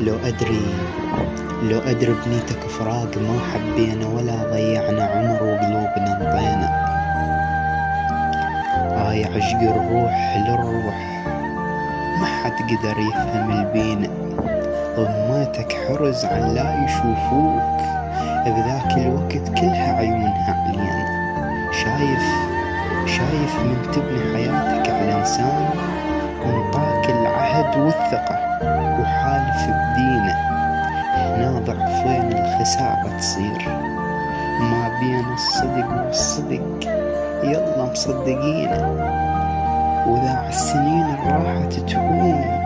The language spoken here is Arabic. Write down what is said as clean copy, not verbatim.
لو أدري بنيتك فراق ما حبينا ولا ضيعنا عمر وقلوبنا انطينا. عشق الروح للروح ما حد قدر يفهم البينا. ضميتك حرز عن لا يشوفوك بذاك الوقت كلها عيونها علينا. شايف من تبني حياتك على إنسان انطاك العهد والثقة وحالف بدينه. هنا ضعفين الخسارة تصير ما بين الصدق والصدق، يلا مصدقينه. وذا السنين الراحة تهون